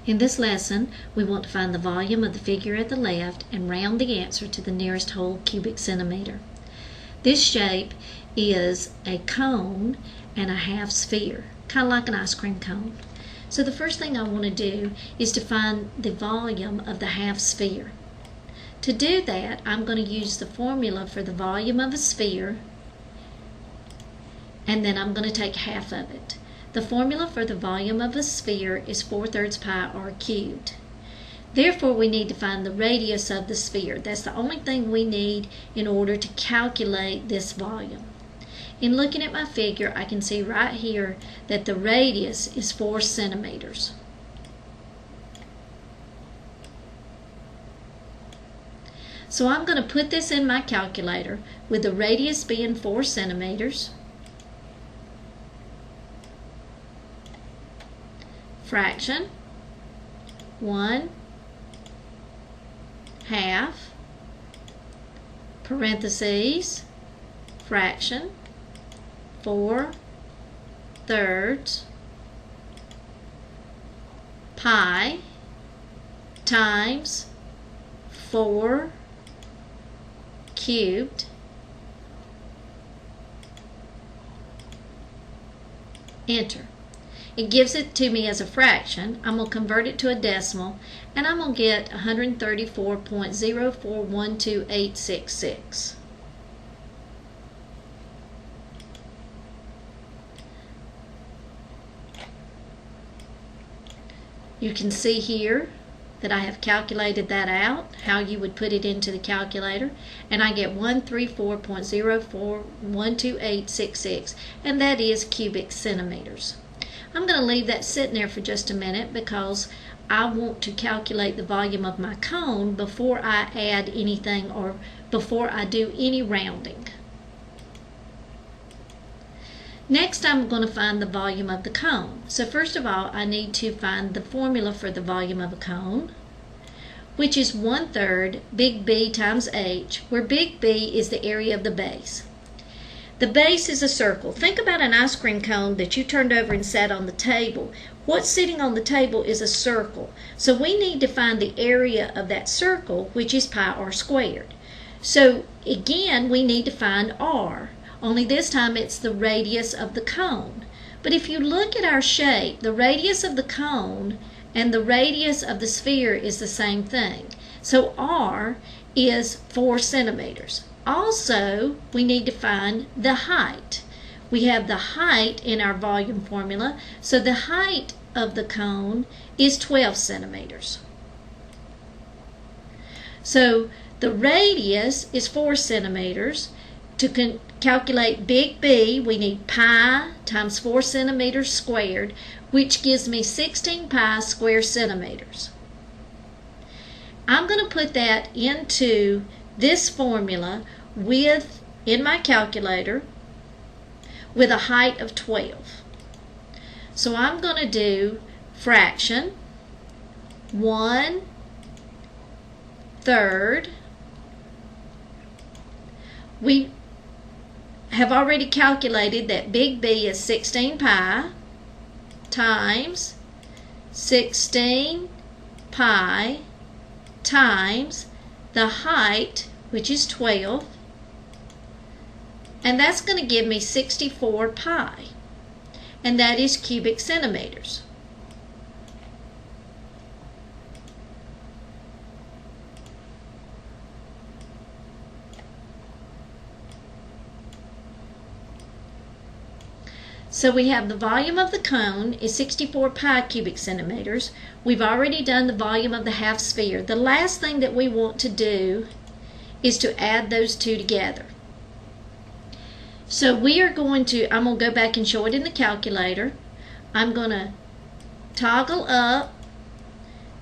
In this lesson, we want to find the volume of the figure at the left and round the answer to the nearest whole cubic centimeter. This shape is a cone and a half sphere, kind of like an ice cream cone. So the first thing I want to do is to find the volume of the half sphere. To do that, I'm going to use the formula for the volume of a sphere, and then I'm going to take half of it. The formula for the volume of a sphere is 4/3 pi r cubed. Therefore, we need to find the radius of the sphere. That's the only thing we need in order to calculate this volume. In looking at my figure, I can see right here that the radius is 4 centimeters. So I'm going to put this in my calculator with the radius being 4 centimeters. Fraction 1/2 parentheses fraction 4/3 pi times 4 cubed enter. It gives it to me as a fraction. I'm going to convert it to a decimal, and I'm going to get 134.0412866. You can see here that I have calculated that out, how you would put it into the calculator, and I get 134.0412866, and that is cubic centimeters. I'm going to leave that sitting there for just a minute because I want to calculate the volume of my cone before I add anything or before I do any rounding. Next, I'm going to find the volume of the cone. So first of all, I need to find the formula for the volume of a cone, which is 1/3 big B times H, where big B is the area of the base. The base is a circle. Think about an ice cream cone that you turned over and sat on the table. What's sitting on the table is a circle. So we need to find the area of that circle, which is pi r squared. So again, we need to find r, only this time it's the radius of the cone. But if you look at our shape, the radius of the cone and the radius of the sphere is the same thing. So r is 4 centimeters. Also, we need to find the height. We have the height in our volume formula, so the height of the cone is 12 centimeters. So the radius is 4 centimeters. To calculate big B, we need pi times 4 centimeters squared, which gives me 16 pi square centimeters. I'm going to put that into this formula in my calculator with a height of 12. So I'm going to do fraction 1/3. We have already calculated that big B is 16 pi times 16 pi times the height, which is 12, and that's going to give me 64 pi, and that is cubic centimeters. So we have the volume of the cone is 64 pi cubic centimeters. We've already done the volume of the half sphere. The last thing that we want to do is to add those two together. So we are going to, I'm going to go back and show it in the calculator. I'm going to toggle up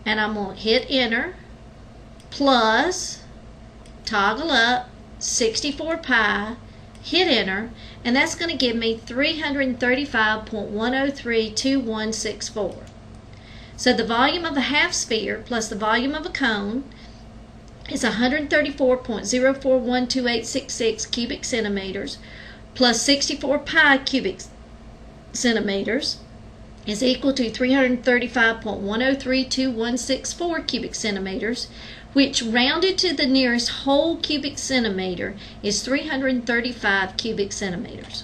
and I'm going to hit enter, plus toggle up 64 pi, hit enter, and that's going to give me 335.1032164. So the volume of a half sphere plus the volume of a cone is 134.0412866 cubic centimeters plus 64 pi cubic centimeters is equal to 335.1032164 cubic centimeters, which rounded to the nearest whole cubic centimeter is 335 cubic centimeters.